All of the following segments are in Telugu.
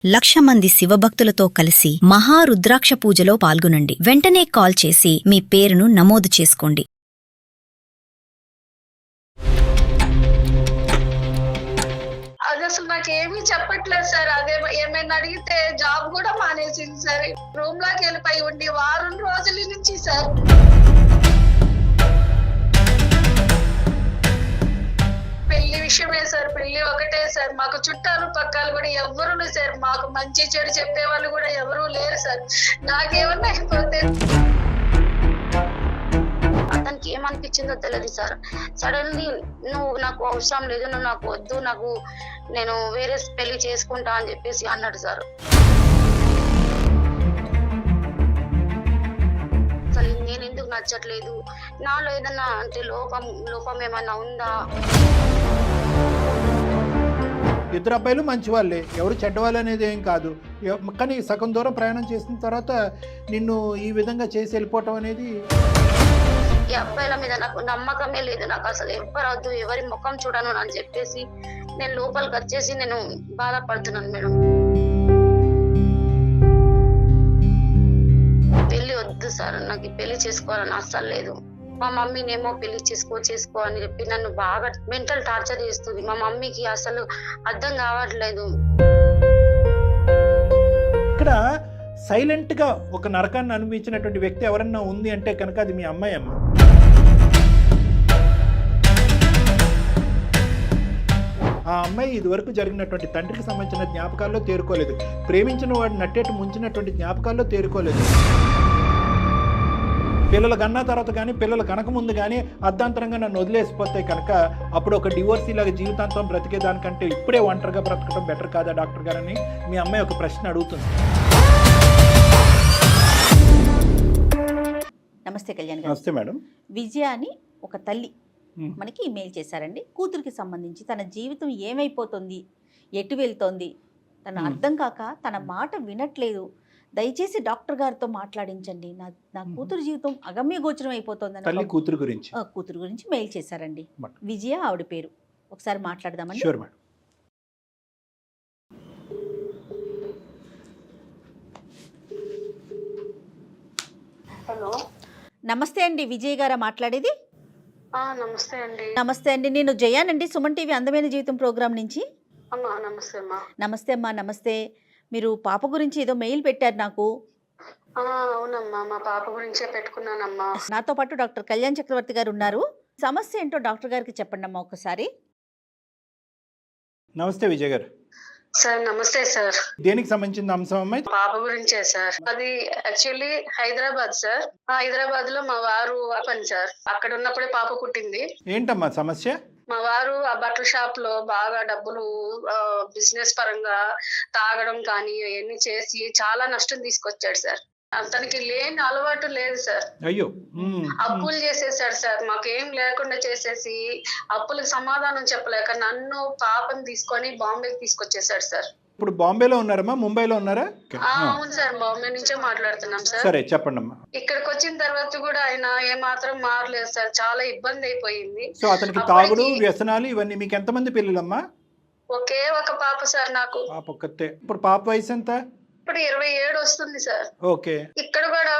1,00,000 మంది శివభక్తులతో కలిసి మహారుద్రాక్ష పూజలో పాల్గొనండి. వెంటనే కాల్ చేసి మీ పేరును నమోదు చేసుకోండి. అది అసలు నాకేమీ చెప్పట్లేదు సార్. అదే ఏమైనా అడిగితే జాబ్ కూడా మానేసింది సార్. రూమ్ లోకి వెళ్ళిపోయి ఉండి వారం రోజుల నుంచి సార్. పెళ్లి విషయమే సార్, పెళ్లి ఒకటే సార్. మాకు చుట్టాలు పక్కాలు కూడా ఎవరు సార్, మాకు మంచి చెడు చెప్పే వాళ్ళు కూడా ఎవరూ లేరు సార్. నాకేమన్నా అయిపోతే అతనికి ఏమనిపించిందో తెలియదు సార్. సడన్లీ నువ్వు నాకు అవసరం లేదు, నువ్వు నాకు వద్దు, నేను వేరే పెళ్లి చేసుకుంటా అని చెప్పేసి అన్నాడు సార్. అసలు నేను ఎందుకు నచ్చట్లేదు, నాలో ఏదన్నా అంటే లోపం ఏమన్నా ఉందా? ఇద్దరు అబ్బాయిలు మంచి వాళ్ళే, ఎవరు చెడ్డవాళ్ళు అనేది ఏం కాదు. కానీ సగం దూరం ప్రయాణం చేసిన తర్వాత నిన్ను ఈ విధంగా చేసి వెళ్ళిపోవటం అనేది, ఈ అబ్బాయిల మీద నాకు నమ్మకమే లేదు. నాకు అసలు ఎవరొద్దు, ఎవరి ముఖం చూడను అని చెప్పేసి నేను లోపలికి వచ్చేసి నేను బాధపడుతున్నాను మేడం. పెళ్లి వద్దు సార్, నాకు ఈ పెళ్లి చేసుకోవాలని అస్సలు లేదు. మా మమ్మీనేమో పెళ్లి చేసుకో అని చెప్పి నన్ను బాగా మెంటల్ టార్చర్ చేస్తుంది. మా మమ్మీకి అసలు అర్థం కావట్లేదు. ఇక్కడ సైలెంట్గా ఒక నరకాన్ని అనుభవించినటువంటి వ్యక్తి ఎవరన్నా ఉంది అంటే కనుక అది మీ అమ్మాయి అమ్మ. ఆ అమ్మాయి ఇదివరకు జరిగినటువంటి తండ్రికి సంబంధించిన జ్ఞాపకాల్లో తేరుకోలేదు, ప్రేమించిన వాడు నట్టేట్టు ముంచినటువంటి జ్ఞాపకాల్లో తేరుకోలేదు. పిల్లలు కన్నా తర్వాత కానీ పిల్లలు కనకముందు కానీ అర్ధాంతరంగా నన్ను వదిలేసిపోతే కనుక అప్పుడు ఒక డివోర్సీ లాగా జీవితాంతం బ్రతికేదానికంటే ఇప్పుడే ఒంటరిగా బ్రతకడం బెటర్ కాదా డాక్టర్ గారని మీ అమ్మాయి ఒక ప్రశ్న అడుగుతుంది. నమస్తే కళ్యాణ్ గారు. నమస్తే మేడం. విజయ అని ఒక తల్లి మనకి ఇమెయిల్ చేశారండి. కూతురికి సంబంధించి తన జీవితం ఏమైపోతుంది, ఎటు వెళ్తోంది, తన అర్థం కాక తన మాట వినట్లేదు, దయచేసి డాక్టర్ గారితో మాట్లాడించండి, నా కూతురు జీవితం అగమ్య గోచరం అయిపోతుంది కూతురు గురించి మెయిల్ చేశారండి. విజయ ఆవిడ పేరు. ఒకసారి మాట్లాడదామండి. Sure madam. హలో, నమస్తే అండి. విజయ్ గారా మాట్లాడేది? నమస్తే అండి. నమస్తే అండి, నేను జయానండి, సుమన్ టీవీ అందమైన జీవితం ప్రోగ్రాం నుంచి. నమస్తే అమ్మా. నమస్తే అమ్మా. నమస్తే. మీరు పాప గురించి ఏదో మెయిల్ పెట్టారు నాకు. అవునమ్మా, మా పాప గురించే పెట్టుకున్నానమ్మా. నాతో పాటు డాక్టర్ కళ్యాణ్ చక్రవర్తి గారు ఉన్నారు. సమస్య ఏంటో డాక్టర్ గారికి చెప్పండి అమ్మా ఒకసారి. నమస్తే విజయ్ గారు. సార్ నమస్తే సార్. దేనికి సంబంధించిన అంశం అమ్మాయి? పాప గురించే సార్. అది యాక్చువల్లీ హైదరాబాద్ సార్. హైదరాబాద్ లో మా వారు పని సార్. అక్కడ ఉన్నప్పుడే పాప పుట్టింది. ఏంటమ్మా సమస్య? మా వారు ఆ బట్టల షాప్ లో బాగా డబ్బులు బిజినెస్ పరంగా తాగడం కానీ అవన్నీ చేసి చాలా నష్టం తీసుకొచ్చాడు సార్. అతనికి లేని అలవాటు లేదు సార్. అయ్యో. అప్పులు చేసేసాడు సార్. మాకేం లేకుండా చేసేసి అప్పులకు సమాధానం చెప్పలేక నన్ను పాపని తీసుకొని బాంబేకి తీసుకొచ్చేసాడు సార్. ఇప్పుడు బాంబేలో ఉన్నారమ్మా, ముంబైలో ఉన్నారా? అవును సార్, బాంబే నుంచే మాట్లాడుతున్నాం సార్. సరే చెప్పండి అమ్మా. ఇక్కడికి వచ్చిన తర్వాత కూడా ఆయన ఏమాత్రం మారలేదు సార్. చాలా ఇబ్బంది అయిపోయింది. సో అతనికి తాగుడు, వ్యసనాలు ఇవన్నీ. మీకు ఎంతమంది పిల్లలమ్మా? ఒకే ఒక పాప సార్ నాకు. పాప ఒక్కతే. ఇప్పుడు పాప వయసు ఎంత? ఇప్పుడు 27 వస్తుంది సార్. ఓకే. ఇక్కడ కూడా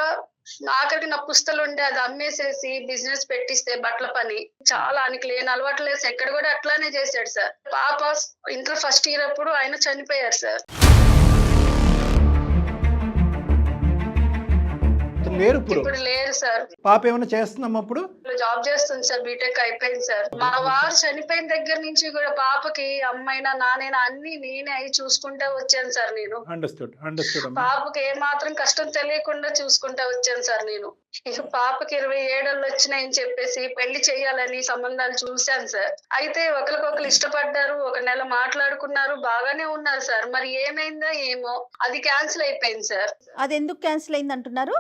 ఆఖరికి నా పుస్తలు ఉండే అది అమ్మేసేసి బిజినెస్ పెట్టిస్తే బట్టల పని. చాలా ఆయనకి లేని అలవాటు లేదు. ఎక్కడ కూడా అట్లానే చేశాడు సార్. పాప ఇంటర్ ఫస్ట్ ఇయర్ అప్పుడు ఆయన చనిపోయారు సార్. లేరు ఇప్పుడు లేరు సార్. పాప ఏమైనా చేస్తున్నాం? అప్పుడు జాబ్ చేస్తుంది సార్, బీటెక్ అయిపోయింది సార్. మా వారు చనిపోయిన దగ్గర నుంచి కూడా పాపకి అమ్మైనా నానైనా అన్ని నేనే అయి చూసుకుంటా వచ్చాను సార్. నేను అండర్స్టూడ్. పాపకి ఏ మాత్రం కష్టం తెలియకుండా చూసుకుంటా వచ్చాను సార్. నేను ఇక పాపకి 27 వచ్చినాయని చెప్పేసి పెళ్లి చేయాలని సంబంధాలు చూశాను సార్. అయితే ఒకరికొకరు ఇష్టపడ్డారు, ఒక నెల మాట్లాడుకున్నారు, బాగానే ఉన్నారు సార్. మరి ఏమైందో ఏమో అది క్యాన్సిల్ అయిపోయింది సార్. అది ఎందుకు క్యాన్సిల్ అయింది అంటున్నారు?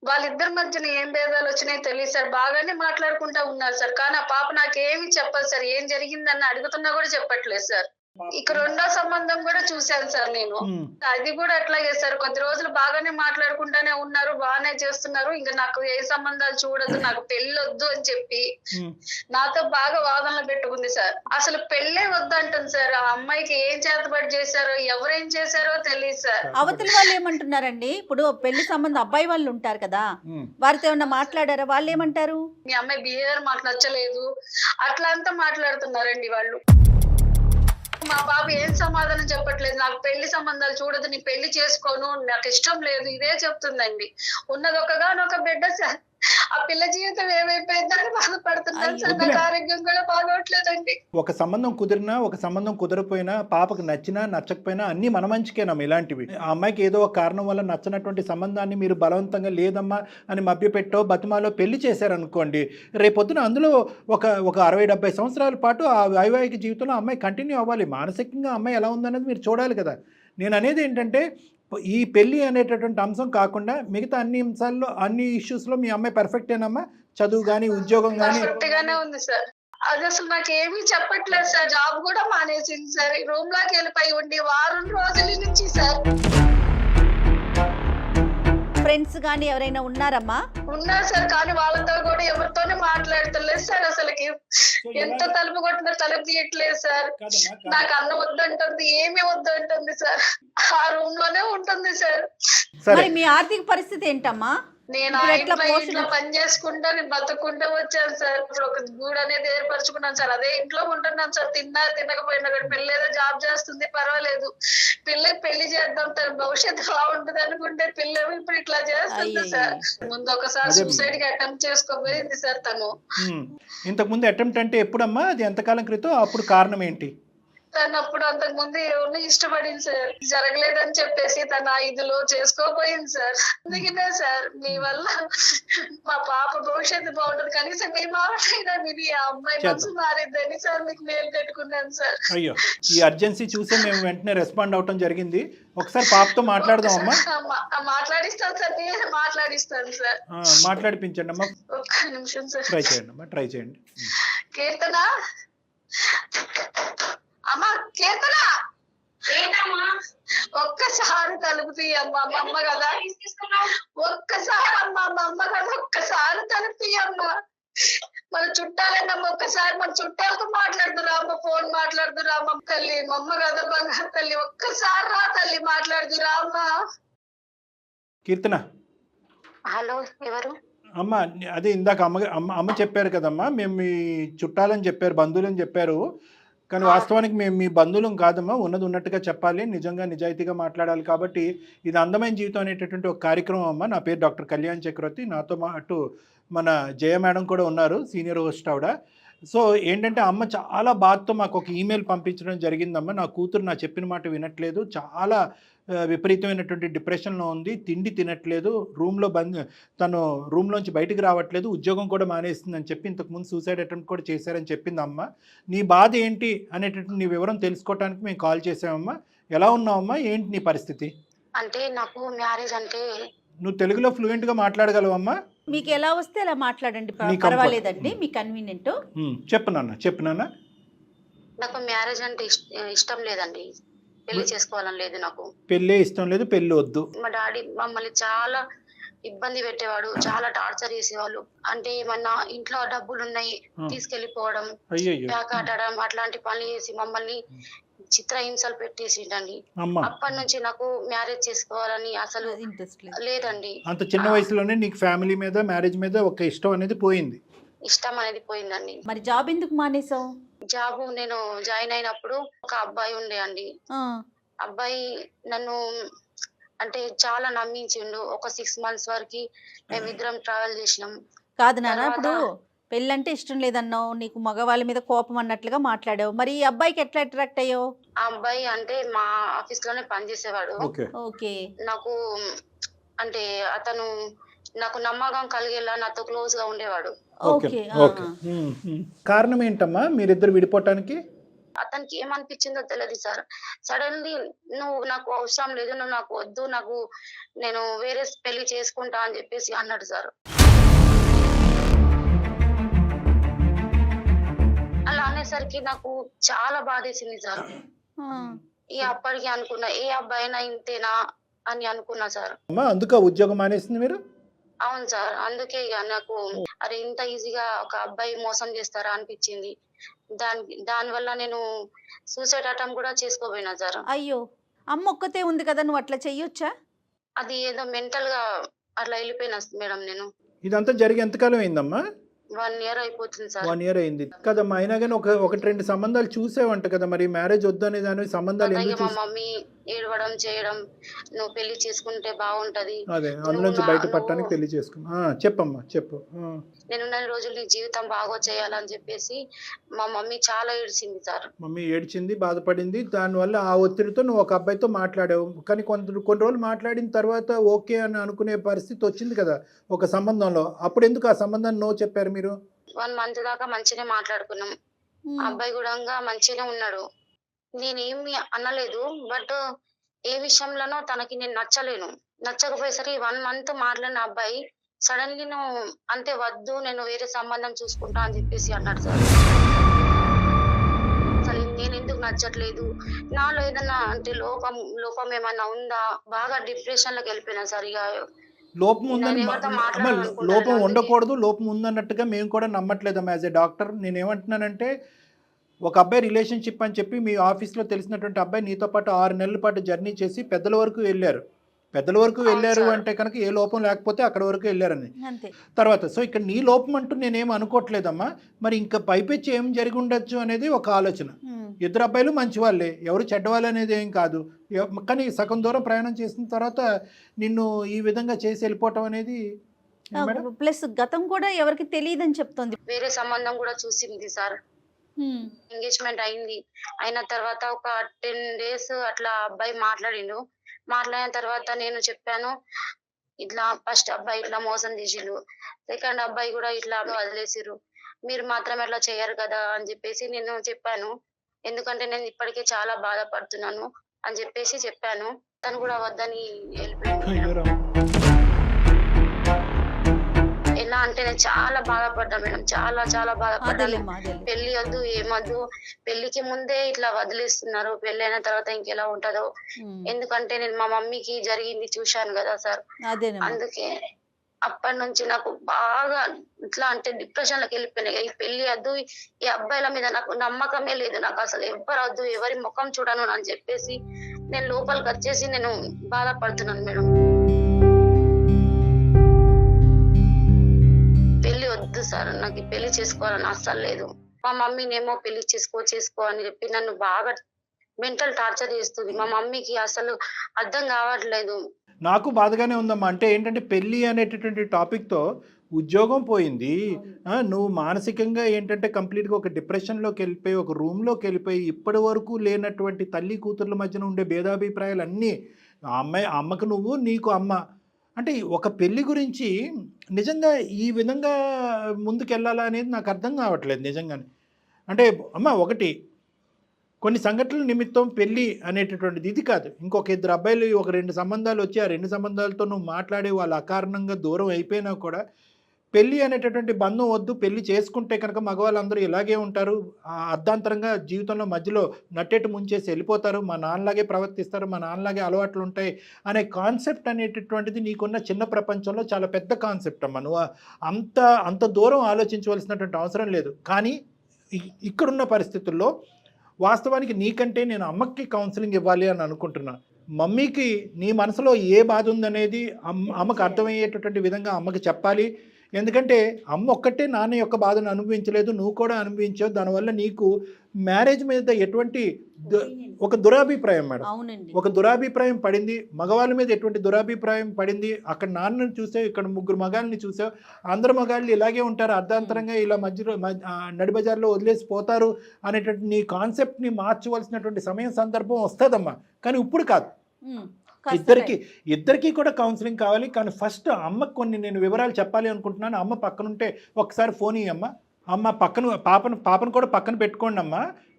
వాళ్ళిద్దరి మధ్యన ఏం భేదాలు వచ్చినాయో తెలియదు సార్. బాగానే మాట్లాడుకుంటా ఉన్నారు సార్. కానీ ఆ పాప నాకేమి చెప్పదు సార్. ఏం జరిగిందని అడుగుతున్నా కూడా చెప్పట్లేదు సార్. ఇక రెండో సంబంధం కూడా చూశాను సార్ నేను. అది కూడా అట్లాగే సార్, కొద్ది రోజులు బాగానే మాట్లాడుకుంటానే ఉన్నారు, బాగానే చేస్తున్నారు. ఇంకా నాకు ఏ సంబంధాలు చూడదు, నాకు పెళ్లి వద్దు అని చెప్పి నాతో బాగా వాదనలు పెట్టుకుంది సార్. అసలు పెళ్ళే వద్దు అంటుంది సార్. ఆ అమ్మాయికి ఏం చేతబడి చేశారో, ఎవరేం చేశారో తెలియదు సార్. అవతల వాళ్ళు ఏమంటున్నారండి? ఇప్పుడు పెళ్లి సంబంధం అబ్బాయి వాళ్ళు ఉంటారు కదా, వారితో ఏమన్నా మాట్లాడారా? వాళ్ళు ఏమంటారు? మీ అమ్మాయి బిహేవియర్ మాకు నచ్చలేదు అట్లా అంతా మాట్లాడుతున్నారండి వాళ్ళు. మా బాబు ఏం సమాధానం చెప్పట్లేదు. నాకు పెళ్లి సంబంధాలు చూడదు, నీ పెళ్లి చేసుకోను, నాకు ఇష్టం లేదు, ఇదే చెప్తుందండి. ఉన్నది ఒకగానొక బిడ్డ సార్, ఆ పిల్ల జీవితం ఏమైపోయిందని బాధపడుతున్నాను సార్. నాకు ఆరోగ్యం కూడా బాగోట్లేదండి. ఒక సంబంధం కుదిరినా ఒక సంబంధం కుదరపోయినా పాపకు నచ్చినా నచ్చకపోయినా అన్ని మన మంచికేనమ్మా. ఇలాంటివి ఆ అమ్మాయికి ఏదో ఒక కారణం వల్ల నచ్చినటువంటి సంబంధాన్ని మీరు బలవంతంగా లేదమ్మా అని మభ్యపెట్టో బతిమాలో పెళ్లి చేశారనుకోండి, రేపొద్దున అందులో ఒక 60-70 సంవత్సరాల పాటు ఆ వైవాహిక జీవితంలో అమ్మాయి కంటిన్యూ అవ్వాలి. మానసికంగా అమ్మాయి ఎలా ఉందనేది మీరు చూడాలి కదా. నేను అనేది ఏంటంటే ఈ పెళ్లి అనేటటువంటి అంశం కాకుండా మిగతా అన్ని అంశాల్లో అన్ని ఇష్యూస్లో మీ అమ్మాయి పర్ఫెక్టేనమ్మా? చదువు కానీ ఉద్యోగం కానీ పర్ఫెక్ట్ గానే ఉంది సార్. అది అసలు నాకు ఏమీ చెప్పట్లేదు సార్. జాబ్ కూడా మానేసింది సార్. రూమ్ లోకి వెళ్ళిపోయి ఉండి వారం రోజుల నుంచి సార్. ఫ్రెండ్స్ గానీ ఎవరైనా ఉన్నారమ్మా? ఉన్నారు సార్, కానీ వాళ్ళతో కూడా ఎవరితోనే మాట్లాడతలేదు సార్. అసలుకి ఎంత తలుపు కొట్టినా తలుపు తీయట్లేదు సార్. నాకు అన్నం వద్దంటుంది, ఏమి వద్దంటుంది సార్. ఆ రూమ్ లోనే ఉంటుంది సార్. మరి మీ ఆర్థిక పరిస్థితి ఏంటమ్మా? నేను ఇంట్లో పని చేసుకుంటా, నేను బతుకుంటూ వచ్చాను సార్. ఇప్పుడు ఒక గూడు అనేది ఏర్పరచుకున్నాను సార్. అదే ఇంట్లో ఉంటున్నాను సార్. తినకపోయినా కూడా పిల్ల ఏదో జాబ్ చేస్తుంది, పర్వాలేదు. పిల్లకి పెళ్లి చేద్దాం, తన భవిష్యత్తు బాగుంటుంది అనుకుంటే పిల్ల ఇప్పుడు ఇట్లా చేస్తుంది సార్. ముందు ఒకసారి సూసైడ్ కి అటెంప్ట్ చేసుకోబోయింది సార్ తను. ఇంతకు ముందు అటెంప్ట్ అంటే ఎప్పుడమ్మా? అది ఎంతకాలం క్రితం? అప్పుడు కారణం ఏంటి? తను అప్పుడు అంతకు ముందు ఎవరిని ఇష్టపడింది సార్. జరగలేదని చెప్పేసి తన ఇదిలో చేసుకోపోయింది సార్. అందుకనే సార్ మీ వల్ల మా పాప భవిష్యత్తు బాగుంటుంది, కనీసం మీ మాటైనా విని ఆ అమ్మాయి మనసు మారిద్దని సార్ మీకు మేలు పెట్టుకున్నాను సార్. అయ్యో, ఈ అర్జెన్సీ చూసే మేము వెంటనే రెస్పాండ్ అవటం జరిగింది. ఒకసారి పాపతో మాట్లాడదాం అమ్మా. మాట్లాడిస్తాను సార్, నేను మాట్లాడిస్తాను సార్. మాట్లాడిపించండి అమ్మా. ఒక్క నిమిషం సార్. ట్రై చేయండి అమ్మా, ట్రై చేయండి. కీర్తన, అమ్మా కీర్తన, ఒక్కసారి తలుపు తీయమ్మా. మా అమ్మ కదా, ఒక్కసారి అమ్మా, మా అమ్మ కదా, ఒక్కసారి తలుపు తీయమ్మా. మన చుట్టాలన్నమ్మ, ఒక్కసారి మన చుట్టాలతో మాట్లాడుతురా అమ్మ, ఫోన్ మాట్లాడుతురా అమ్మ. తల్లి మా అమ్మ కదా, బంగారు తల్లి, ఒక్కసారి రా తల్లి, మాట్లాడుతురా అమ్మా. కీర్తన, హలో, ఎవరు? అమ్మ అదే ఇందాక అమ్మ చెప్పారు కదమ్మా, మేము మీ చుట్టాలని చెప్పారు, బంధువులని చెప్పారు. కానీ వాస్తవానికి మేము మీ బంధువులం కాదమ్మా, ఉన్నది ఉన్నట్టుగా చెప్పాలి, నిజంగా నిజాయితీగా మాట్లాడాలి. కాబట్టి ఇది అందమైన జీవితం అనేటటువంటి ఒక కార్యక్రమం అమ్మ. నా పేరు డాక్టర్ కళ్యాణ్ చక్రవర్తి. నాతో పాటు మన జయ మేడం కూడా ఉన్నారు, సీనియర్ హోస్ట్ ఆవిడ. సో ఏంటంటే అమ్మ చాలా బాధతో మాకు ఒక ఈమెయిల్ పంపించడం జరిగిందమ్మా. నా కూతురు నా చెప్పిన మాట వినట్లేదు, చాలా విపరీతమైనటువంటి డిప్రెషన్లో ఉంది, తిండి తినట్లేదు, తను రూమ్లోంచి బయటికి రావట్లేదు, ఉద్యోగం కూడా మానేస్తుందని చెప్పి ఇంతకుముందు సూసైడ్ అటెంప్ట్ కూడా చేశారని చెప్పింది అమ్మ. నీ బాధ ఏంటి అనేటటువంటి నీ వివరం తెలుసుకోవడానికి మేము కాల్ చేసామమ్మా. ఎలా ఉన్నావమ్మా? ఏంటి నీ పరిస్థితి? అంటే నాకు మ్యారేజ్ అంటే, నువ్వు తెలుగులో ఫ్లూయెంట్గా మాట్లాడగలవమ్మా? మీకు ఎలా వస్తే అలా మాట్లాడండి, పర్వాలేదండి, మీ కన్వీనియంట్. చెప్పు నాన్న. నాకు మ్యారేజ్ అంటే ఇష్టం లేదండి, పెళ్లి చేసుకోవాలని లేదు నాకు. పెళ్ళే ఇష్టం లేదు, పెళ్లి వద్దు. మా డాడీ మమ్మల్ని చాలా ఇబ్బంది పెట్టేవాడు, చాలా టార్చర్ చేసేవాళ్ళు. అంటే ఏమన్నా ఇంట్లో డబ్బులు ఉన్నాయి తీసుకెళ్లిపోవడం, ప్యాకాటడం, అట్లాంటి పనులు చేసి మమ్మల్ని చిత్రహింసలు పెట్టేసిండండి. అప్పటి నుంచి నాకు మ్యారేజ్ చేసుకోవాలని అసలు లేదండి. అంత చిన్న వయసులోనే నీకు ఫ్యామిలీ మీద, మ్యారేజ్ మీద ఒక ఇష్టం అనేది పోయింది? ఇష్టం అనేది పోయిందండి. మరి జాబ్ ఎందుకు మానేసావు? జాబ్ నేను జాయిన్ అయినప్పుడు ఒక అబ్బాయి ఉండే అండి. అబ్బాయి నన్ను అంటే చాలా నమ్మించిండు. ఒక 6 months వరకు మేమిద్దరం ట్రావెల్ చేసినాం. కాదు నాన్న, ఇప్పుడు పెళ్ళంటే ఇష్టం లేదన్నావు, నీకు మగవాళ్ళ మీద కోపం అన్నట్లుగా మాట్లాడావు. మరి ఈ అబ్బాయికి ఎట్లా అట్రాక్ట్ అయ్యావు? ఆ అబ్బాయి అంటే మా ఆఫీస్ లోనే పనిచేసేవాడు. ఓకే. నాకు అంటే అతను నాకు నమ్మకం కలిగేలా నాతో క్లోజ్ గా ఉండేవాడు. కారణం ఏంటమ్మా మీరిద్దరు విడిపోవటానికి? అతనికి ఏమనిపించిందో తెలియదు సార్. సడన్లీ నువ్వు నాకు అవసరం లేదు, నువ్వు నాకు వద్దు, నేను వేరే పెళ్లి చేసుకుంటా అని చెప్పేసి అన్నాడు సార్. అలా అనేసరికి నాకు చాలా బాధేసింది సార్. ఆ, ఈ అప్పటికి అనుకున్నా ఏ అబ్బాయి అయినా ఇంతేనా అని అనుకున్నా సార్. అమ్మా అందుక ఉద్యోగం మానేసింది మీరు? అవును సార్. అందుకే ఇక నాకు అరే ఇంత ఈజీగా ఒక అబ్బాయి మోసం చేస్తారా అనిపించింది. దానివల్ల నేను సూసైడ్ అటెంప్ట్ కూడా చేసుకోబోయినా సార్. అయ్యో, అమ్మ ఒక్కతే ఉంది కదా, నువ్వు అట్లా చెయ్యొచ్చా? అది ఏదో మెంటల్ గా అట్లా వెళ్ళిపోయినా మేడం నేను. ఇదంతా జరిగి ఎంతకాలం అయిందమ్మా? 1 year అయిపోతుంది సార్. 1 year అయింది కదమ్మా. అయినా కానీ ఒకటి 2 సంబంధాలు చూసేవంట కదా, మరి మ్యారేజ్ వద్దనే దాని సంబంధాలు అలాగే ఎందుకు మా మమ్మీ ఏడవడం చేయడం, నువ్వు పెళ్లి చేసుకుంటే బాగుంటది, అదే అందులోంచి బయటపడటానికి పెళ్లి చేసుకున్నా. చెప్పమ్మా చెప్పు. నేనున్న రోజులు నీ జీవితం బాగో చేయాలని చెప్పేసి మా మమ్మీ చాలా ఏడ్చింది సార్. మమ్మీ ఏడ్చింది, బాధపడింది. దానివల్ల ఆ ఒత్తిడితో నువ్వు ఒక అబ్బాయితో మాట్లాడావు. కానీ కొన్ని రోజులు మాట్లాడిన తర్వాత ఓకే అని అనుకునే పరిస్థితి వచ్చింది కదా ఒక సంబంధంలో. అప్పుడు ఎందుకు ఆ సంబంధాన్ని నో చెప్పారు మీరు? 1 month దాకా మంచిగానే మాట్లాడుకున్నాం. అబ్బాయి కూడా మంచిగానే ఉన్నాడు. నేనేమి అనలేదు. బట్ ఏ విషయంలోనో తనకి నేను నచ్చలేను. నచ్చకపోయేసరికి 1 month మాట్లాడిన అబ్బాయి సడన్లీ నువ్వు అంతే వద్దు, నేను వేరే సంబంధం చూసుకుంటా అని చెప్పేసి అన్నాడు సార్. అసలు నేను ఎందుకు నచ్చట్లేదు, నాలో ఏదన్నా అంటే లోపం ఏమన్నా ఉందా, బాగా డిప్రెషన్ లోకి వెళ్ళిపోయినా సార్. ఇక లోపం ఉందని నేను ఎవరితో అమ్మ, మాట్లాడాలనుకుంటున్నాను లోపం అందుకే. ఉండకూడదు, లోపం ఉందన్నట్టుగా మేము కూడా నమ్మట్లేదమ్మా యాజ్ ఏ డాక్టర్. నేనేమంటున్నానంటే ఒక అబ్బాయి రిలేషన్షిప్ అని చెప్పి మీ ఆఫీస్లో తెలిసినటువంటి అబ్బాయి నీతో పాటు 6 నెలల పాటు జర్నీ చేసి పెద్దల వరకు వెళ్ళారు. పెద్దల వరకు వెళ్ళారు అంటే కనుక ఏ లోపం లేకపోతే అక్కడ వరకు వెళ్ళారని. అంతే. తర్వాత సో ఇక్కడ నీ లోపం అంటూ నేనేం అనుకోవట్లేదమ్మా. మరి ఇంకా పైపెచ్చి ఏం జరిగి ఉండొచ్చు అనేది ఒక ఆలోచన. ఇద్దరు అబ్బాయిలు మంచి వాళ్ళే, ఎవరు చెడ్డవాళ్ళు అనేది ఏం కాదు. కానీ సగం దూరం ప్రయాణం చేసిన తర్వాత నిన్ను ఈ విధంగా చేసి వెళ్ళిపోవటం అనేది మేడం. ప్లస్ గతం కూడా ఎవరికి తెలియదని చెప్తోంది. వేరే సంబంధం కూడా చూసింది సార్. ఎంగేజ్మెంట్ అయింది. అయిన తర్వాత ఒక 10 days అట్లా అబ్బాయి మాట్లాడిండు. మాట్లాడిన తర్వాత నేను చెప్పాను, ఇట్లా ఫస్ట్ అబ్బాయి ఇట్లా మోసం చేసిండు, సెకండ్ అబ్బాయి కూడా ఇట్లా వదిలేసిరు, మీరు మాత్రం ఎట్లా చేయరు కదా అని చెప్పేసి నేను చెప్పాను. ఎందుకంటే నేను ఇప్పటికే చాలా బాధపడుతున్నాను అని చెప్పేసి చెప్పాను. తను కూడా వద్దని వెళ్ళిపోయాడు. ఎలా అంటే నేను చాలా బాధపడ్డా మేడం, చాలా బాధపడ్డాను. పెళ్లి వద్దు ఏమద్దు, పెళ్లికి ముందే ఇట్లా వదిలేస్తున్నారు, పెళ్లి అయిన తర్వాత ఇంకెలా ఉంటదో. ఎందుకంటే నేను మా మమ్మీకి జరిగింది చూశాను కదా సార్. అందుకే అప్పటి నుంచి నాకు బాగా ఇట్లా అంటే డిప్రెషన్ లోకి వెళ్ళిపోయినాయి. ఈ పెళ్లి వద్దు, ఈ అబ్బాయిల మీద నాకు నమ్మకమే లేదు, నాకు అసలు ఎవ్వరు వద్దు, ఎవరి ముఖం చూడను అని చెప్పేసి నేను లోపలికి వచ్చేసి నేను బాధపడుతున్నాను మేడం. పెళ్లి వద్దు సార్, నాకు ఈ పెళ్లి చేసుకోవాలని అస్సలు లేదు. మా మమ్మీనేమో పెళ్లి చేసుకో అని చెప్పి నన్ను బాగా మెంటల్ టార్చర్ చేస్తుంది. మా మమ్మీకి అసలు అర్థం కావట్లేదు. నాకు బాధగానే ఉందమ్మా. అంటే ఏంటంటే పెళ్ళి అనేటటువంటి టాపిక్తో ఉద్యోగం పోయింది, నువ్వు మానసికంగా ఏంటంటే కంప్లీట్గా ఒక డిప్రెషన్లోకి వెళ్ళిపోయి, ఒక రూమ్లోకి వెళ్ళిపోయి, ఇప్పటి వరకు లేనటువంటి తల్లి కూతుర్ల మధ్యన ఉండే భేదాభిప్రాయాలు అన్నీ, అమ్మకు నువ్వు, నీకు అమ్మ. అంటే ఒక పెళ్లి గురించి నిజంగా ఈ విధంగా ముందుకెళ్ళాలా అనేది నాకు అర్థం కావట్లేదు నిజంగానే. అంటే అమ్మ ఒకటి కొన్ని సంఘటనల నిమిత్తం పెళ్ళి అనేటటువంటిది ఇది కాదు. ఇంకొక 2 అబ్బాయిలు ఒక 2 సంబంధాలు వచ్చి ఆ 2 సంబంధాలతో నువ్వు మాట్లాడే వాళ్ళు అకారణంగా దూరం అయిపోయినా కూడా పెళ్ళి అనేటటువంటి బంధం వద్దు, పెళ్లి చేసుకుంటే కనుక మగవాళ్ళందరూ ఇలాగే ఉంటారు, అర్ధాంతరంగా జీవితంలో మధ్యలో నట్టేటు ముంచేసి వెళ్ళిపోతారు, మా నాన్నలాగే ప్రవర్తిస్తారు, మా నాన్నలాగే అలవాట్లు ఉంటాయి అనే కాన్సెప్ట్ అనేటటువంటిది నీకున్న చిన్న ప్రపంచంలో చాలా పెద్ద కాన్సెప్ట్ అమ్మ. నువ్వు అంత దూరం ఆలోచించవలసినటువంటి అవసరం లేదు. కానీ ఇక్కడున్న పరిస్థితుల్లో వాస్తవానికి నీకంటే నేను అమ్మకి కౌన్సిలింగ్ ఇవ్వాలి అని అనుకుంటున్నా. మమ్మీకి నీ మనసులో ఏ బాధ ఉందనేది అమ్మకు అర్థమయ్యేటటువంటి విధంగా అమ్మకి చెప్పాలి. ఎందుకంటే అమ్మ ఒక్కటే నాన్న యొక్క బాధను అనుభవించలేదు, నువ్వు కూడా అనుభవించావు. దానివల్ల నీకు మ్యారేజ్ మీద ఎటువంటి ఒక దురాభిప్రాయం మేడం, ఒక దురాభిప్రాయం పడింది. మగవాళ్ళ మీద ఎటువంటి దురాభిప్రాయం పడింది. అక్కడ నాన్నని చూసావు, ఇక్కడ 3 మగాళ్ళని చూసావు. అందరు మగాళ్ళు ఇలాగే ఉంటారు, అర్ధాంతరంగా ఇలా మధ్యలో నడిబజార్లో వదిలేసి పోతారు అనేటువంటి నీ కాన్సెప్ట్ని మార్చవలసినటువంటి సమయం సందర్భం వస్తుందమ్మా. కానీ ఇప్పుడు కాదు. ఇద్దరికి కూడా కౌన్సిలింగ్ కావాలి. కానీ ఫస్ట్ అమ్మకు కొన్ని నేను వివరాలు చెప్పాలి అనుకుంటున్నాను. అమ్మ పక్కనుంటే ఒకసారి ఫోన్ ఇయ్యమ్మ. అమ్మ పాపను కూడా పక్కన పెట్టుకోండి అమ్మ.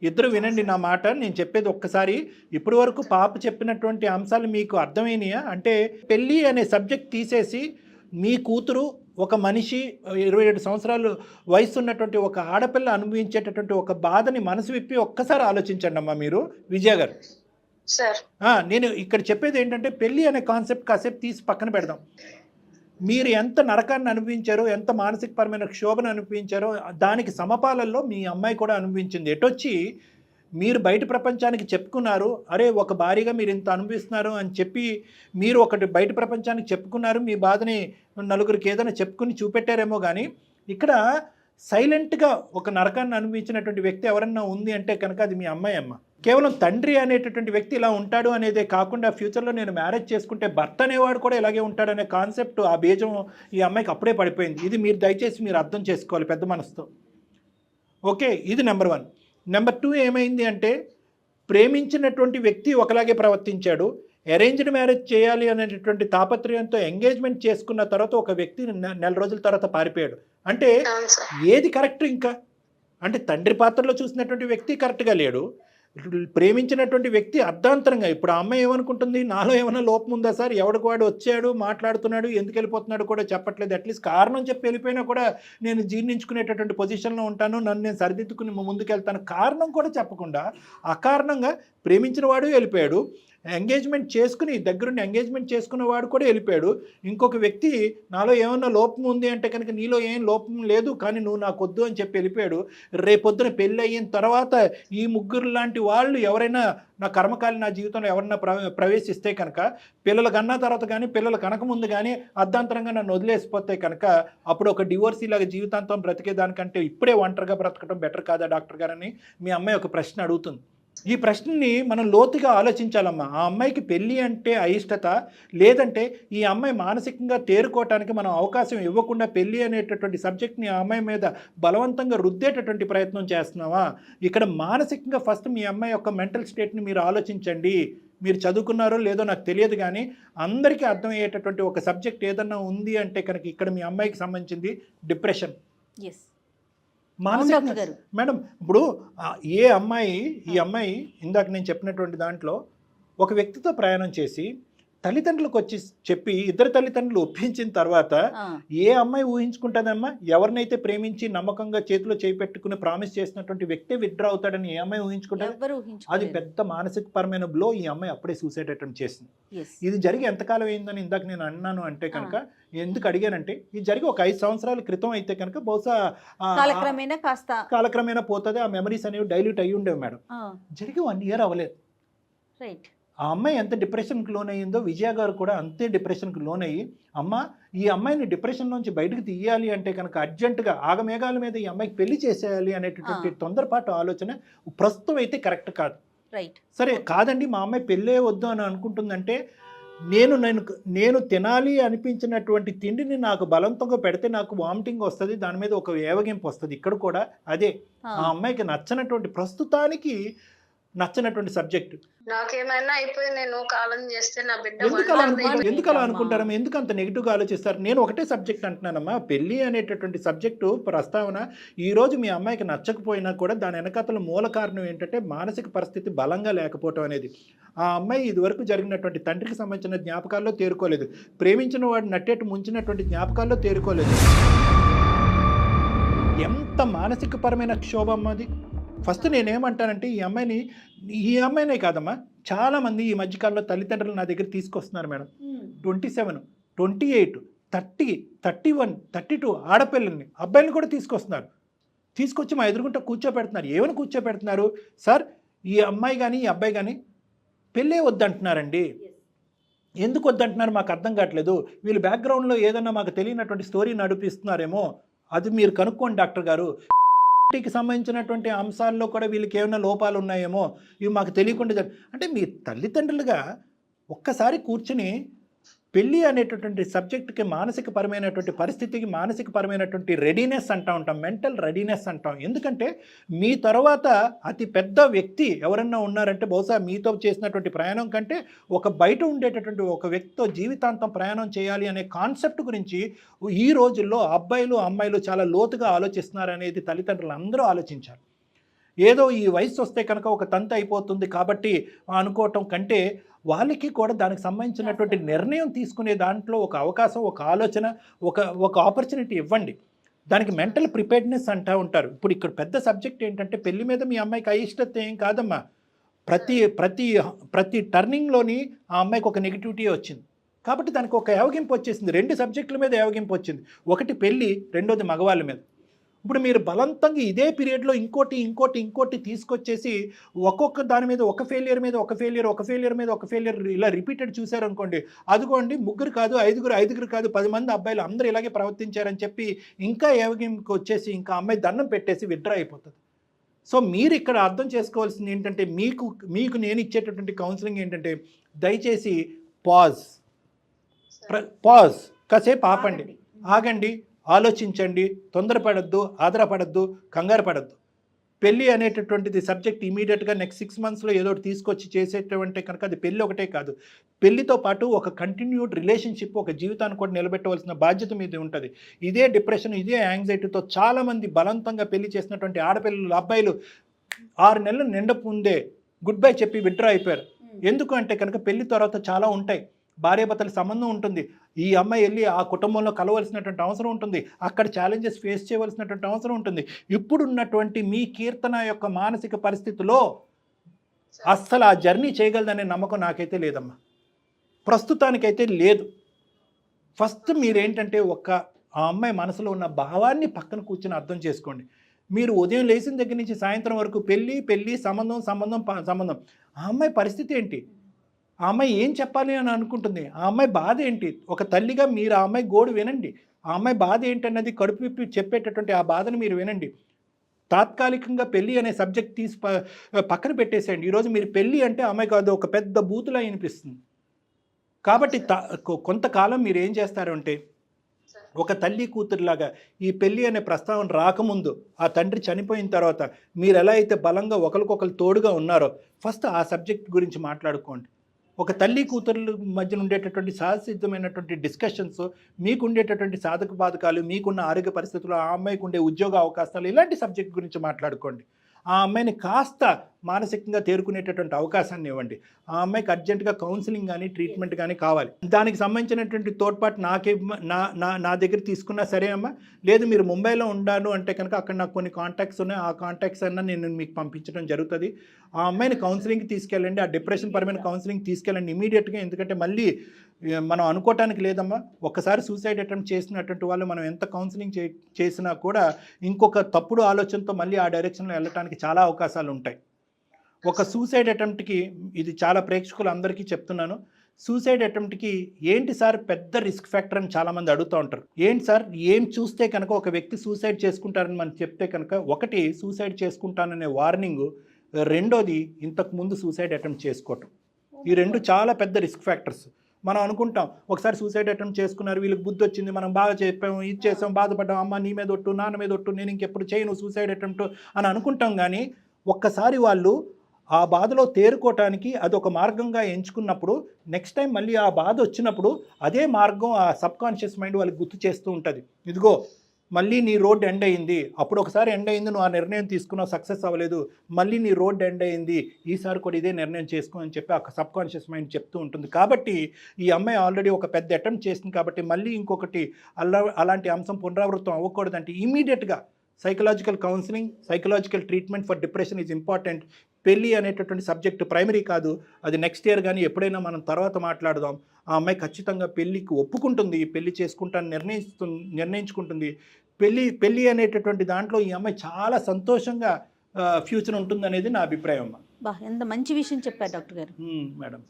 ఇద్దరు వినండి నా మాట, నేను చెప్పేది ఒక్కసారి. ఇప్పటి వరకు పాప చెప్పినటువంటి అంశాలు మీకు అర్థమైనాయా? అంటే పెళ్ళి అనే సబ్జెక్ట్ తీసేసి మీ కూతురు ఒక మనిషి 27 సంవత్సరాలు వయసు ఉన్నటువంటి ఒక ఆడపిల్ల అనుభవించేటటువంటి ఒక బాధని మనసు విప్పి ఒక్కసారి ఆలోచించండి అమ్మా మీరు, విజయ గారు. సార్ నేను ఇక్కడ చెప్పేది ఏంటంటే పెళ్ళి అనే కాన్సెప్ట్ కాసేపు తీసి పక్కన పెడదాం. మీరు ఎంత నరకాన్ని అనుభవించారో, ఎంత మానసికపరమైన క్షోభను అనుభవించారో దానికి సమపాలల్లో మీ అమ్మాయి కూడా అనుభవించింది. ఎటొచ్చి మీరు బయట ప్రపంచానికి చెప్పుకున్నారు, అరే ఒక భారీగా మీరు ఇంత అనుభవిస్తున్నారు అని చెప్పి మీరు ఒకటి బయట ప్రపంచానికి చెప్పుకున్నారు, మీ బాధని నలుగురికి ఏదైనా చెప్పుకుని చూపెట్టారేమో. కానీ ఇక్కడ సైలెంట్గా ఒక నరకాన్ని అనుభవించినటువంటి వ్యక్తి ఎవరన్నా ఉంది అంటే కనుక అది మీ అమ్మాయి అమ్మ. కేవలం తండ్రి అనేటటువంటి వ్యక్తి ఇలా ఉంటాడు అనేదే కాకుండా ఫ్యూచర్లో నేను మ్యారేజ్ చేసుకుంటే భర్త అనేవాడు కూడా ఇలాగే ఉంటాడనే కాన్సెప్ట్, ఆ బీజం ఈ అమ్మాయికి అప్పుడే పడిపోయింది. ఇది మీరు దయచేసి మీరు అర్థం చేసుకోవాలి పెద్ద మనసుతో. ఓకే, ఇది నెంబర్ 1. నెంబర్ 2 ఏమైంది అంటే ప్రేమించినటువంటి వ్యక్తి ఒకలాగే ప్రవర్తించాడు. అరేంజ్డ్ మ్యారేజ్ చేయాలి అనేటటువంటి తాపత్రయంతో ఎంగేజ్మెంట్ చేసుకున్న తర్వాత ఒక వ్యక్తి నెల రోజుల తర్వాత పారిపోయాడు. అంటే ఏది కరెక్ట్? ఇంకా అంటే తండ్రి పాత్రలో చూసినటువంటి వ్యక్తి కరెక్ట్గా లేడు, ప్రేమించినటువంటి వ్యక్తి అర్ధాంతరంగా. ఇప్పుడు ఆ అమ్మాయి ఏమనుకుంటుంది, నాలో ఏమైనా లోపం ఉందా సార్, ఎవడికి వాడు వచ్చాడు మాట్లాడుతున్నాడు ఎందుకు వెళ్ళిపోతున్నాడు కూడా చెప్పట్లేదు, అట్లీస్ట్ కారణం చెప్పి వెళ్ళిపోయినా కూడా నేను జీర్ణించుకునేటటువంటి పొజిషన్లో ఉంటాను, నన్ను నేను సరిదిద్దుకుని ముందుకెళ్తాను, కారణం కూడా చెప్పకుండా అకారణంగా ప్రేమించిన వాడు వెళ్ళిపోయాడు, ఎంగేజ్మెంట్ చేసుకుని దగ్గరుండి ఎంగేజ్మెంట్ చేసుకున్న వాడు కూడా వెళ్ళిపోయాడు. ఇంకొక వ్యక్తి నాలో ఏమన్నా లోపం ఉంది అంటే కనుక నీలో ఏం లోపం లేదు కానీ నువ్వు నాకు వద్దు అని చెప్పి వెళ్ళిపోయాడు. రేపొద్దున పెళ్ళి అయిన తర్వాత ఈ ముగ్గురు లాంటి వాళ్ళు ఎవరైనా నా కర్మకాలి నా జీవితంలో ఎవరైనా ప్రవేశిస్తే కనుక, పిల్లలు కన్నా తర్వాత కానీ పిల్లలు కనక ముందు కానీ అర్ధాంతరంగా నన్ను వదిలేసిపోతే కనుక అప్పుడు ఒక డివోర్స్ ఇలాగ జీవితాంతం బ్రతికేదానికంటే ఇప్పుడే ఒంటరిగా బ్రతకడం బెటర్ కాదా డాక్టర్ గారని మీ అమ్మాయి ఒక ప్రశ్న అడుగుతుంది. ఈ ప్రశ్నని మనం లోతుగా ఆలోచించాలమ్మా. ఆ అమ్మాయికి పెళ్ళి అంటే అయిష్టత, లేదంటే ఈ అమ్మాయి మానసికంగా తేరుకోవటానికి మనం అవకాశం ఇవ్వకుండా పెళ్ళి అనేటటువంటి సబ్జెక్ట్ని ఆ అమ్మాయి మీద బలవంతంగా రుద్దేటటువంటి ప్రయత్నం చేస్తున్నావా? ఇక్కడ మానసికంగా ఫస్ట్ మీ అమ్మాయి యొక్క మెంటల్ స్టేట్ని మీరు ఆలోచించండి. మీరు చదువుకున్నారో లేదో నాకు తెలియదు కానీ అందరికీ అర్థమయ్యేటటువంటి ఒక సబ్జెక్ట్ ఏదన్నా ఉంది అంటే కనుక ఇక్కడ మీ అమ్మాయికి సంబంధించింది డిప్రెషన్. మానసిక మేడం, ఇప్పుడు ఈ అమ్మాయి ఇందాక నేను చెప్పినటువంటి దాంట్లో ఒక వ్యక్తితో ప్రయాణం చేసి తల్లిదండ్రులకు వచ్చి చెప్పి ఇద్దరు తల్లిదండ్రులు ఒప్పించిన తర్వాత ఏ అమ్మాయి ఊహించుకుంటుందమ్మా? ఎవరినైతే ప్రేమించి నమ్మకంగా చేతిలో చేయి పెట్టుకుని ప్రామిస్ చేసినటువంటి వ్యక్తి విత్డ్రా అవుతాడని ఏ అమ్మాయి ఊహించుకుంటుంది? అది పెద్ద మానసిక పరమైన బ్లో. ఈ అమ్మాయి అప్పుడే సూసైడ్ అటెంప్ట్ చేసింది. ఇది జరిగి ఎంతకాలం అయిందని ఇందాక నేను అన్నాను అంటే కనుక ఎందుకు అడిగానంటే ఇది జరిగి ఒక 5 సంవత్సరాల క్రితం అయితే కనుక బహుశా కాలక్రమేణా పోతుంది, ఆ మెమరీస్ అనేవి డైల్యూట్ అయ్యి ఉండేవి మేడం. జరిగి 1 year అవ్వలేదు. ఆ అమ్మాయి ఎంత డిప్రెషన్కి లోన్ అయ్యిందో విజయ గారు కూడా అంతే డిప్రెషన్కి లోన్ అయ్యి, అమ్మ ఈ అమ్మాయిని డిప్రెషన్ నుంచి బయటకు తీయాలి అంటే కనుక అర్జెంటుగా ఆగమేఘాల మీద ఈ అమ్మాయికి పెళ్లి చేసేయాలి అనేటటువంటి తొందరపాటు ఆలోచన ప్రస్తుతం అయితే కరెక్ట్ కాదు. సరే కాదండి మా అమ్మాయి పెళ్ళే వద్దు అని అనుకుంటుందంటే నేను తినాలి అనిపించినటువంటి తిండిని నాకు బలవంతంగా పెడితే నాకు వామిటింగ్ వస్తుంది, దాని మీద ఒక ఏవగింపు వస్తుంది. ఇక్కడ కూడా అదే ఆ అమ్మాయికి నచ్చనటువంటి ప్రస్తుతానికి నచ్చనటువంటి సబ్జెక్టు. నాకేమైనా అయిపోయి నేను కాలం చేస్తే నా బిడ్డ ఎందుకు అలా అనుకుంటారమ్మా? ఎందుకు అంత నెగిటివ్గా ఆలోచిస్తారు? నేను ఒకటే సబ్జెక్ట్ అంటున్నానమ్మా, పెళ్ళి అనేటటువంటి సబ్జెక్టు ప్రస్తావన ఈ రోజు మీ అమ్మాయికి నచ్చకపోయినా కూడా దాని వెనకాతల మూల కారణం ఏంటంటే మానసిక పరిస్థితి బలంగా లేకపోవటం అనేది. ఆ అమ్మాయి ఇదివరకు జరిగినటువంటి తండ్రికి సంబంధించిన జ్ఞాపకాల్లో తేరుకోలేదు, ప్రేమించిన వాడు నట్టేట్టు ముంచినటువంటి జ్ఞాపకాల్లో తేరుకోలేదు. ఎంత మానసిక పరమైన క్షోభం అది. ఫస్ట్ నేనేమంటానంటే ఈ అమ్మాయినే కాదమ్మా, చాలామంది ఈ మధ్యకాలంలో తల్లిదండ్రులు నా దగ్గర తీసుకొస్తున్నారు మేడం. 27, 28, 30, 31, 32 ఆడపిల్లల్ని అబ్బాయిని కూడా తీసుకొచ్చి మా ఎదురుగుంట కూర్చోపెడుతున్నారు. ఏమని కూర్చోపెడుతున్నారు? సార్ ఈ అమ్మాయి కానీ ఈ అబ్బాయి కానీ పెళ్ళే వద్దంటున్నారండి. ఎందుకు వద్దంటున్నారు మాకు అర్థం కావట్లేదు. వీళ్ళ బ్యాక్గ్రౌండ్లో ఏదన్నా మాకు తెలియనటువంటి స్టోరీ నడిపిస్తున్నారేమో, అది మీరు కనుక్కోండి డాక్టర్ గారు. కి సంబంధించినటువంటి అంశాల్లో కూడా వీళ్ళకి ఏమైనా లోపాలు ఉన్నాయేమో, ఇవి మాకు తెలియకుండా అంటే మీ తల్లిదండ్రులుగా ఒక్కసారి కూర్చుని పెళ్ళి అనేటటువంటి సబ్జెక్ట్కి మానసిక పరమైనటువంటి పరిస్థితికి మానసిక పరమైనటువంటి రెడీనెస్ అంటూ ఉంటాం, మెంటల్ రెడీనెస్ అంటాం. ఎందుకంటే మీ తర్వాత అతి పెద్ద వ్యక్తి ఎవరన్నా ఉన్నారంటే బహుశా మీతో చేసినటువంటి ప్రయాణం కంటే ఒక బయట ఉండేటటువంటి ఒక వ్యక్తితో జీవితాంతం ప్రయాణం చేయాలి అనే కాన్సెప్ట్ గురించి ఈ రోజుల్లో అబ్బాయిలు అమ్మాయిలు చాలా లోతుగా ఆలోచిస్తున్నారు అనేది తల్లిదండ్రులు అందరూ ఆలోచించారు. ఏదో ఈ వయసు వస్తే కనుక ఒక తంతు అయిపోతుంది కాబట్టి అనుకోవటం కంటే వాళ్ళకి కూడా దానికి సంబంధించినటువంటి నిర్ణయం తీసుకునే దాంట్లో ఒక అవకాశం, ఒక ఆలోచన, ఒక ఆపర్చునిటీ ఇవ్వండి. దానికి మెంటల్ ప్రిపేర్డ్నెస్ అంటూ ఉంటారు. ఇప్పుడు ఇక్కడ పెద్ద సబ్జెక్ట్ ఏంటంటే పెళ్లి మీద మీ అమ్మాయికి అయిష్టత ఏం కాదమ్మా. ప్రతి టర్నింగ్లోని ఆ అమ్మాయికి ఒక నెగిటివిటీ వచ్చింది కాబట్టి దానికి ఒక ఏవగింపు వచ్చేసింది. 2 సబ్జెక్టుల మీద ఏవగింపు వచ్చింది. ఒకటి పెళ్ళి, రెండోది మగవాళ్ళ మీద. ఇప్పుడు మీరు బలవంతంగా ఇదే పీరియడ్లో ఇంకోటి తీసుకొచ్చేసి ఒక్కొక్క దాని మీద ఒక ఫెయిలియర్ మీద ఒక ఫెయిలియర్ ఇలా రిపీటెడ్ చూశారనుకోండి, అదిగోండి 3 కాదు 5 కాదు 10 మంది అబ్బాయిలు అందరూ ఇలాగే ప్రవర్తించారని చెప్పి ఇంకా ఏవగింపుకి వచ్చేసి ఇంకా అమ్మాయి దండం పెట్టేసి విత్డ్రా అయిపోతుంది. సో మీరు ఇక్కడ అర్థం చేసుకోవాల్సింది ఏంటంటే మీకు నేను ఇచ్చేటటువంటి కౌన్సిలింగ్ ఏంటంటే దయచేసి పాజ్ కాసేపు ఆగండి, ఆలోచించండి, తొందరపడద్దు, ఆదరపడద్దు, కంగారు పడద్దు. పెళ్ళి అనేటటువంటిది సబ్జెక్ట్ ఇమీడియట్గా నెక్స్ట్ 6 monthsలో ఏదో తీసుకొచ్చి చేసేటంటే కనుక అది పెళ్ళి ఒకటే కాదు, పెళ్ళితో పాటు ఒక కంటిన్యూడ్ రిలేషన్షిప్, ఒక జీవితాన్ని కూడా నిలబెట్టవలసిన బాధ్యత మీద ఉంటుంది. ఇదే డిప్రెషన్, ఇదే యాంగ్జైటీతో చాలామంది బలవంతంగా పెళ్లి చేసినటువంటి ఆడపిల్లలు, అబ్బాయిలు 6 నెలలు నిండపుందే గుడ్ బై చెప్పి విత్డ్రా అయిపోయారు. ఎందుకు అంటే కనుక పెళ్లి తర్వాత చాలా ఉంటాయి, భార్యాభర్తల సంబంధం ఉంటుంది, ఈ అమ్మాయి వెళ్ళి ఆ కుటుంబంలో కలవలసినటువంటి అవసరం ఉంటుంది, అక్కడ ఛాలెంజెస్ ఫేస్ చేయవలసినటువంటి అవసరం ఉంటుంది. ఇప్పుడున్నటువంటి మీ కీర్తన యొక్క మానసిక పరిస్థితిలో అస్సలు ఆ జర్నీ చేయగలదనే నమ్మకం నాకైతే లేదమ్మా, ప్రస్తుతానికైతే లేదు. ఫస్ట్ మీరేంటంటే ఆ అమ్మాయి మనసులో ఉన్న భావాన్ని పక్కన కూర్చొని అర్థం చేసుకోండి. మీరు ఉదయం లేచిన దగ్గర నుంచి సాయంత్రం వరకు పెళ్ళి సంబంధం, ఆ అమ్మాయి పరిస్థితి ఏంటి, ఆ అమ్మాయి ఏం చెప్పాలి అని అనుకుంటుంది, ఆ అమ్మాయి బాధ ఏంటి, ఒక తల్లిగా మీరు ఆ అమ్మాయి గోడు వినండి. ఆ అమ్మాయి బాధ ఏంటన్నది కడుపు విప్పి చెప్పేటటువంటి ఆ బాధను మీరు వినండి. తాత్కాలికంగా పెళ్ళి అనే సబ్జెక్ట్ తీసి పక్కన పెట్టేసేయండి. ఈరోజు మీరు పెళ్ళి అంటే అమ్మాయి కాదు, ఒక పెద్ద బూతులా అనిపిస్తుంది. కాబట్టి కొంతకాలం మీరు ఏం చేస్తారు అంటే ఒక తల్లి కూతురులాగా ఈ పెళ్ళి అనే ప్రస్తావన రాకముందు, ఆ తండ్రి చనిపోయిన తర్వాత మీరు ఎలా అయితే బలంగా ఒకరికొకరు తోడుగా ఉన్నారో ఫస్ట్ ఆ సబ్జెక్ట్ గురించి మాట్లాడుకోండి. ఒక తల్లి కూతుర్ల మధ్యన ఉండేటటువంటి సహసిద్ధమైనటువంటి డిస్కషన్స్, మీకు ఉండేటటువంటి సాధక బాధకాలు, మీకున్న ఆరోగ్య పరిస్థితులు, ఆ అమ్మాయికి ఉండే ఉద్యోగ అవకాశాలు, ఇలాంటి సబ్జెక్ట్ గురించి మాట్లాడుకోండి. ఆ అమ్మాయిని కాస్త మానసికంగా తేరుకునేటటువంటి అవకాశాన్ని ఇవ్వండి. ఆ అమ్మాయికి అర్జెంటుగా కౌన్సిలింగ్ కానీ ట్రీట్మెంట్ కానీ కావాలి. దానికి సంబంధించినటువంటి తోడ్పాటు నా దగ్గర తీసుకున్నా సరే అమ్మా, లేదు మీరు ముంబైలో ఉండాను అంటే కనుక అక్కడ నాకు కొన్ని కాంటాక్ట్స్ ఉన్నాయి, ఆ కాంటాక్ట్స్ అన్నా నేను మీకు పంపించడం జరుగుతుంది. ఆ అమ్మాయిని కౌన్సిలింగ్కి తీసుకెళ్ళండి, ఆ డిప్రెషన్ పరమైన కౌన్సిలింగ్ తీసుకెళ్ళండి ఇమీడియట్గా. ఎందుకంటే మళ్ళీ మనం అనుకోవటానికి లేదమ్మా, ఒక్కసారి సూసైడ్ అటెంప్ట్ చేసినటువంటి వాళ్ళు మనం ఎంత కౌన్సిలింగ్ చేసినా కూడా ఇంకొక తప్పుడు ఆలోచనతో మళ్ళీ ఆ డైరెక్షన్లో వెళ్ళటానికి చాలా అవకాశాలు ఉంటాయి. ఒక సూసైడ్ అటెంప్ట్కి, ఇది చాలా ప్రేక్షకులు అందరికీ చెప్తున్నాను, సూసైడ్ అటెంప్ట్కి ఏంటి సార్ పెద్ద రిస్క్ ఫ్యాక్టర్ అని చాలామంది అడుగుతూ ఉంటారు. ఏంటి సార్ ఏం చూస్తే కనుక ఒక వ్యక్తి సూసైడ్ చేసుకుంటారని మనం చెప్తే కనుక, ఒకటి సూసైడ్ చేసుకుంటాననే వార్నింగ్, రెండోది ఇంతకుముందు సూసైడ్ అటెంప్ట్ చేసుకోవటం. ఈ రెండు చాలా పెద్ద రిస్క్ ఫ్యాక్టర్స్. మనం అనుకుంటాం ఒకసారి సూసైడ్ అటెంప్ట్ చేసుకున్నారు, వీళ్ళకి బుద్ధి వచ్చింది, మనం బాగా చెప్పాము, ఇది చేసాం, బాధపడ్డాం, అమ్మ నీ మీద ఒట్టు, నాన్న మీద ఒట్టు, నేను ఇంకెప్పుడు చేయను సూసైడ్ అటెంప్ట్ అని అనుకుంటాం. కానీ ఒక్కసారి వాళ్ళు ఆ బాధలో తేరుకోవటానికి అదొక మార్గంగా ఎంచుకున్నప్పుడు నెక్స్ట్ టైం మళ్ళీ ఆ బాధ వచ్చినప్పుడు అదే మార్గం ఆ సబ్కాన్షియస్ మైండ్ వాళ్ళకి గుర్తు చేస్తూ ఉంటుంది. ఇదిగో మళ్ళీ నీ రోడ్ ఎండ్ అయింది, అప్పుడు ఒకసారి ఎండ్ అయింది, నువ్వు ఆ నిర్ణయం తీసుకున్నావు, సక్సెస్ అవ్వలేదు, మళ్ళీ నీ రోడ్ ఎండ్ అయింది, ఈసారి కూడా ఇదే నిర్ణయం చేసుకో అని చెప్పి ఆ సబ్కాన్షియస్ మైండ్ చెప్తూ ఉంటుంది. కాబట్టి ఈ అమ్మాయి ఆల్రెడీ ఒక పెద్ద అటెంప్ట్ చేసింది కాబట్టి మళ్ళీ ఇంకొకటి అలాంటి అంశం పునరావృతం అవ్వకూడదంటే ఇమీడియట్గా psychological counselling, psychological treatment for depression is important. పెళ్ళి అనేటటువంటి సబ్జెక్ట్ ప్రైమరీ కాదు, అది నెక్స్ట్ ఇయర్ కానీ ఎప్పుడైనా మనం తర్వాత మాట్లాడదాం. ఆ అమ్మాయి ఖచ్చితంగా పెళ్ళికి ఒప్పుకుంటుంది, పెళ్ళి చేసుకుంటాను నిర్ణయించుకుంటుంది. పెళ్ళి అనేటటువంటి దాంట్లో ఈ అమ్మాయి చాలా సంతోషంగా ఫ్యూచర్ ఉంటుంది అనేది నా అభిప్రాయం. ఎంత మంచి విషయం చెప్పారు డాక్టర్ గారు. మేడం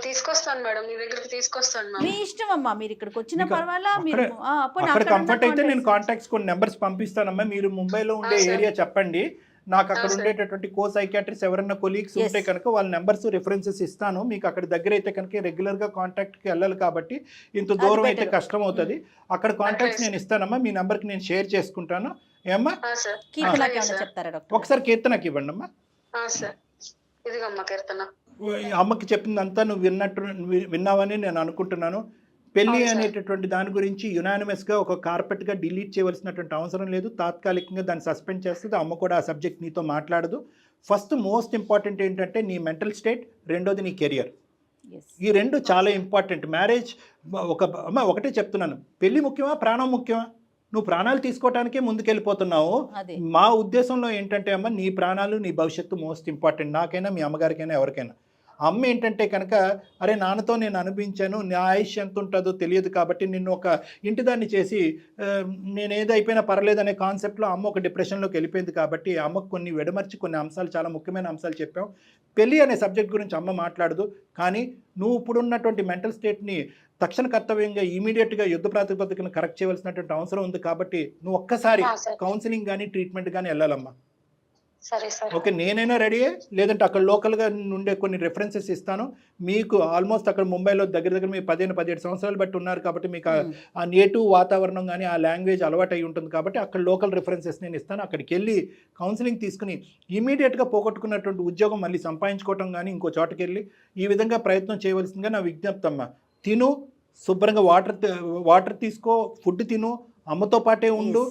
తీసుకొస్తాను మేడం, మీ దగ్గరికి తీసుకొస్తాను. మీ ఇష్టం అమ్మా, మీరు ఇక్కడికి వచ్చిన పర్వాలేదు, అక్కడ కంఫర్ట్ అయితే నేను కాంటాక్ట్స్ కొన్ని నెంబర్స్ పంపిస్తానమ్మా. మీరు ముంబైలో ఉండే ఏరియా చెప్పండి, నాకు అక్కడ ఉండేటటువంటి కో సైకాట్రిస్ట్ ఎవరైనా కొలీగ్స్ ఉంటే కనుక వాళ్ళ నెంబర్స్ రిఫరెన్సెస్ ఇస్తాను మీకు. అక్కడ దగ్గర అయితే కనుక రెగ్యులర్గా కాంటాక్ట్కి వెళ్ళాలి కాబట్టి ఇంత దూరం అయితే కష్టం అవుతుంది. అక్కడ కాంటాక్ట్స్ నేను ఇస్తానమ్మా, మీ నెంబర్కి నేను షేర్ చేసుకుంటాను. ఏమ్మా ఒకసారి కీర్తనకి ఇవ్వండి అమ్మా. అమ్మకి చెప్పిందంతా నువ్వు విన్నావని నేను అనుకుంటున్నాను. పెళ్ళి అనేటటువంటి దాని గురించి యునానిమస్గా ఒక కార్పెట్గా డిలీట్ చేయవలసినటువంటి అవసరం లేదు. తాత్కాలికంగా దాన్ని సస్పెండ్ చేస్తుంది. అమ్మ కూడా ఆ సబ్జెక్ట్ నీతో మాట్లాడదు. ఫస్ట్ మోస్ట్ ఇంపార్టెంట్ ఏంటంటే నీ మెంటల్ స్టేట్, రెండోది నీ కెరియర్. Yes. ఈ రెండు చాలా ఇంపార్టెంట్. మ్యారేజ్ ఒకటే చెప్తున్నాను, పెళ్లి ముఖ్యమా ప్రాణం ముఖ్యమా? నువ్వు ప్రాణాలు తీసుకోవటానికే ముందుకెళ్ళిపోతున్నావు. అదే మా ఉద్దేశంలో ఏంటంటే అమ్మ, నీ ప్రాణాలు నీ భవిష్యత్తు మోస్ట్ ఇంపార్టెంట్, నాకైనా మీ అమ్మగారికైనా ఎవరికైనా. అమ్మ ఏంటంటే కనుక, అరే నాన్నతో నేను అనిపించాను, నా ఆయుష్ ఎంత ఉంటుందో తెలియదు కాబట్టి నిన్ను ఒక ఇంటిదాన్ని చేసి నేను ఏదైపోయినా పర్లేదు అనే కాన్సెప్ట్లో అమ్మ ఒక డిప్రెషన్లోకి వెళ్ళిపోయింది. కాబట్టి అమ్మకు కొన్ని వెడమర్చి కొన్ని అంశాలు, చాలా ముఖ్యమైన అంశాలు చెప్పాం. పెళ్ళి అనే సబ్జెక్ట్ గురించి అమ్మ మాట్లాడదు, కానీ నువ్వు ఇప్పుడున్నటువంటి మెంటల్ స్టేట్ని తక్షణ కర్తవ్యంగా ఇమీడియట్గా యుద్ధ ప్రాతిపదికన కరెక్ట్ చేయవలసినటువంటి అవసరం ఉంది. కాబట్టి నువ్వు ఒక్కసారి కౌన్సిలింగ్ కానీ ట్రీట్మెంట్ కానీ వెళ్ళాలమ్మా. సరే సార్. ఓకే, నేనైనా రెడీయే, లేదంటే అక్కడ లోకల్గా ఉండే కొన్ని రెఫరెన్సెస్ ఇస్తాను మీకు. ఆల్మోస్ట్ అక్కడ ముంబైలో దగ్గర మీరు 15-17 సంవత్సరాలు బట్టి ఉన్నారు కాబట్టి మీకు ఆ నేటివ్ వాతావరణం కానీ ఆ లాంగ్వేజ్ అలవాటు అయి ఉంటుంది కాబట్టి అక్కడ లోకల్ రెఫరెన్సెస్ నేను ఇస్తాను. అక్కడికి వెళ్ళి కౌన్సిలింగ్ తీసుకుని ఇమీడియట్గా పోగొట్టుకున్నటువంటి ఉద్యోగం మళ్ళీ సంపాదించుకోవటం కానీ ఇంకో చోటకి వెళ్ళి ఈ విధంగా ప్రయత్నం చేయవలసిందిగా నా విజ్ఞప్తి అమ్మ. తిను శుభ్రంగా, వాటర్ తీసుకో, ఫుడ్ తిను, అమ్మతో పాటే ఉండు.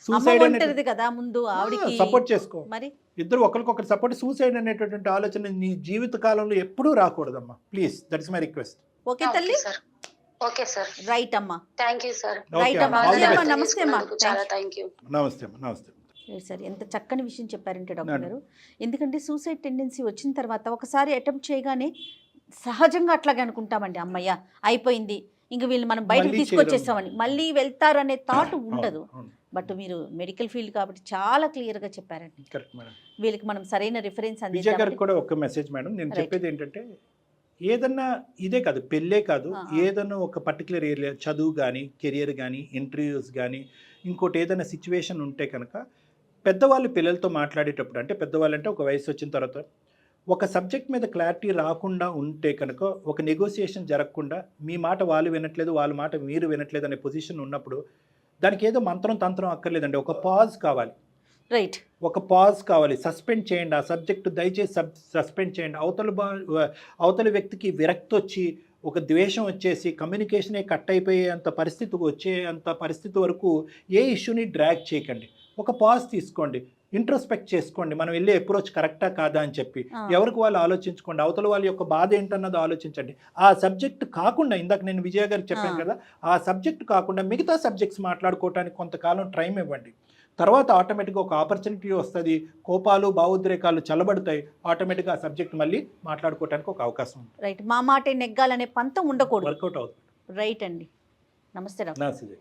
సూసైడ్ కదా ముందు ఆవిడకి సపోర్ట్ చేసుకో, మరి ఇద్దరు ఒకరికొకరు సపోర్ట్. సూసైడ్ అనేటటువంటి ఆలోచన నీ జీవిత కాలంలో ఎప్పుడూ రాకూడదమ్మా, please. That is my request. Okay తల్లి. Okay sir. రైట్ అమ్మా. Thank you sir. రైట్ అమ్మా. నమస్తే అమ్మా. చాలా థ్యాంక్ యూ. నమస్తే అమ్మా. నమస్తే సార్. ఎంత చక్కని విషయం చెప్పారంటే డాక్టర్ గారు. ఎందుకంటే సూసైడ్ టెండెన్సీ వచ్చిన తర్వాత ఒకసారి అటెంప్ట్ చేయగానే సహజంగా అట్లాగే అనుకుంటామండి, అమ్మయ్య అయిపోయింది, ఇంక వీళ్ళు మనం బయటకు తీసుకొచ్చేస్తామని, మళ్ళీ వెళ్తారు అనే థాట్ ఉండదు. బట్ మీరు మెడికల్ ఫీల్డ్ కాబట్టి చాలా క్లియర్గా చెప్పారండి. వీళ్ళకి మనం సరైన రిఫరెన్స్ విజయ్ గారికి కూడా ఒక మెసేజ్ మేడం. నేను చెప్పేది ఏంటంటే, ఏదన్నా ఇదే కాదు, పెళ్ళే కాదు, ఏదన్నా ఒక పర్టికులర్ ఏరియా, చదువు కానీ, కెరియర్ కానీ, ఇంటర్వ్యూస్ కానీ, ఇంకోటి ఏదైనా సిచ్యువేషన్ ఉంటే కనుక పెద్దవాళ్ళు పిల్లలతో మాట్లాడేటప్పుడు, అంటే పెద్దవాళ్ళు అంటే ఒక వయసు వచ్చిన తర్వాత ఒక సబ్జెక్ట్ మీద క్లారిటీ రాకుండా ఉంటే కనుక, ఒక నెగోసియేషన్ జరగకుండా, మీ మాట వాళ్ళు వినట్లేదు, వాళ్ళ మాట మీరు వినట్లేదు అనే పొజిషన్ ఉన్నప్పుడు దానికి ఏదో మంత్రం తంత్రం అక్కర్లేదండి, ఒక పాజ్ కావాలి. రైట్, ఒక పాజ్ కావాలి. సస్పెండ్ చేయండి ఆ సబ్జెక్టు, దయచేసి సస్పెండ్ చేయండి. అవతల వ్యక్తికి విరక్తి వచ్చి, ఒక ద్వేషం వచ్చేసి, కమ్యూనికేషనే కట్ అయిపోయేంత పరిస్థితికి వచ్చేంత పరిస్థితి వరకు ఏ ఇష్యూని డ్రాగ్ చేయకండి. ఒక పాజ్ తీసుకోండి, ఇంట్రోస్పెక్ట్ చేసుకోండి, మనం వెళ్ళే అప్రోచ్ కరెక్టా కాదా అని చెప్పి ఎవరికి వాళ్ళు ఆలోచించుకోండి. అవతల వాళ్ళ యొక్క బాధ ఏంటన్నది ఆలోచించండి. ఆ సబ్జెక్ట్ కాకుండా, ఇందాక నేను విజయ గారికి చెప్పాను కదా, ఆ సబ్జెక్ట్ కాకుండా మిగతా సబ్జెక్ట్స్ మాట్లాడుకోవడానికి కొంతకాలం టైం ఇవ్వండి. తర్వాత ఆటోమేటిక్గా ఒక ఆపర్చునిటీ వస్తుంది, కోపాలు భావోద్రేకాలు చల్లబడతాయి, ఆటోమేటిక్గా ఆ సబ్జెక్ట్ మళ్ళీ మాట్లాడుకోవడానికి ఒక అవకాశం ఉంది. రైట్, మా మాట నెగ్గాలనే పంతం ఉండకూడదు, వర్కౌట్ అవుతుంది. రైట్ అండి. నమస్తే డాక్టర్. నమస్తే.